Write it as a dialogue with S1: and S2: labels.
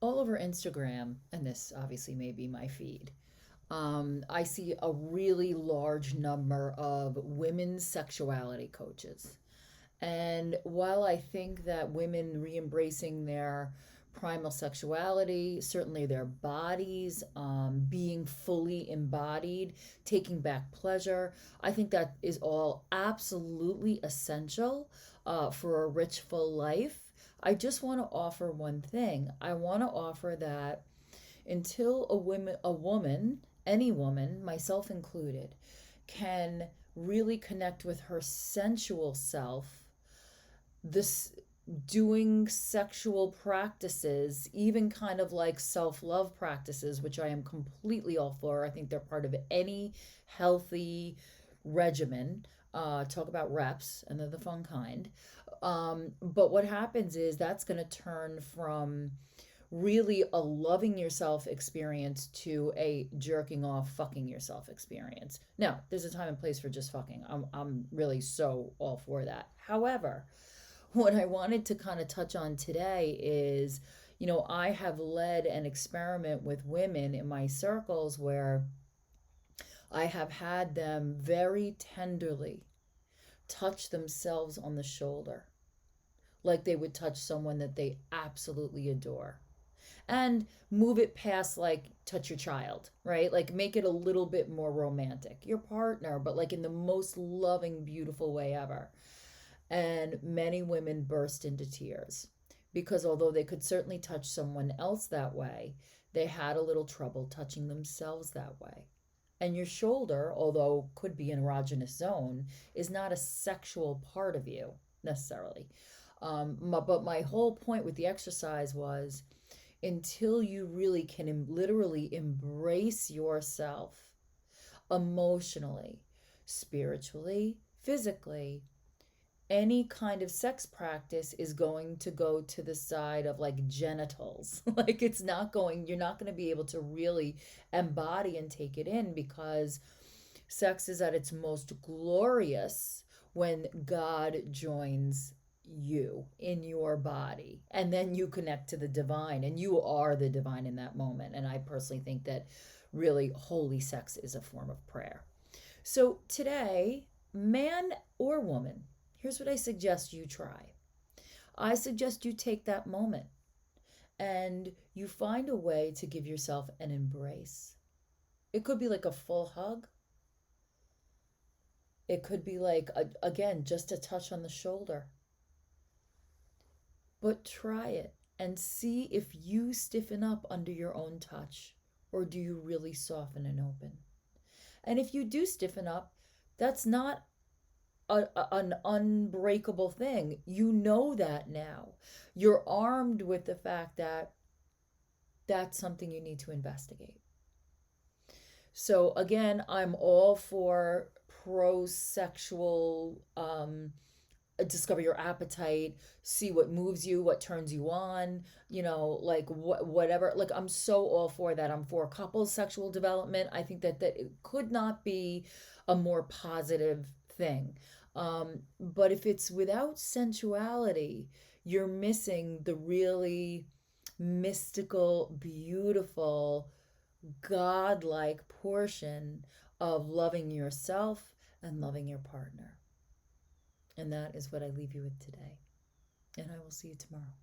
S1: all over Instagram, and this obviously may be my feed, I see a really large number of women's sexuality coaches. And while I think that women re embracing their primal sexuality, certainly their bodies, being fully embodied, taking back pleasure, I think that is all absolutely essential for a rich, full life. I just want to offer one thing. I want to offer that until a woman, any woman, myself included, can really connect with her sensual self, this doing sexual practices, even kind of like self-love practices, which I am completely all for. I think they're part of any healthy regimen. Talk about reps, and they're the fun kind. But what happens is that's going to turn from really a loving yourself experience to a jerking off, fucking yourself experience. Now, there's a time and place for just fucking. I'm really so all for that. However, what I wanted to kind of touch on today is, I have led an experiment with women in my circles where I have had them very tenderly touch themselves on the shoulder, like they would touch someone that they absolutely adore. And move it past like touch your child, right? Like make it a little bit more romantic. Your partner, but like in the most loving, beautiful way ever. And many women burst into tears because although they could certainly touch someone else that way, they had a little trouble touching themselves that way. And your shoulder, although could be an erogenous zone, is not a sexual part of you necessarily. But my whole point with the exercise was until you really can literally embrace yourself emotionally, spiritually, physically, any kind of sex practice is going to go to the side of like genitals. Like it's not going, you're not going to be able to really embody and take it in because sex is at its most glorious when God joins you in your body and then you connect to the divine and you are the divine in that moment. And I personally think that really holy sex is a form of prayer. So today, man or woman, here's what I suggest you try. I suggest you take that moment and you find a way to give yourself an embrace. It could be like a full hug. It could be like, again, just a touch on the shoulder. But try it and see if you stiffen up under your own touch or do you really soften and open. And if you do stiffen up, that's not an unbreakable thing. You know that now. You're armed with the fact that that's something you need to investigate. So again, I'm all for pro-sexual, discover your appetite, see what moves you, what turns you on, like whatever. Like I'm so all for that. I'm for couples sexual development. I think that it could not be a more positive thing. But if it's without sensuality, you're missing the really mystical, beautiful, godlike portion of loving yourself and loving your partner. And that is what I leave you with today. And I will see you tomorrow.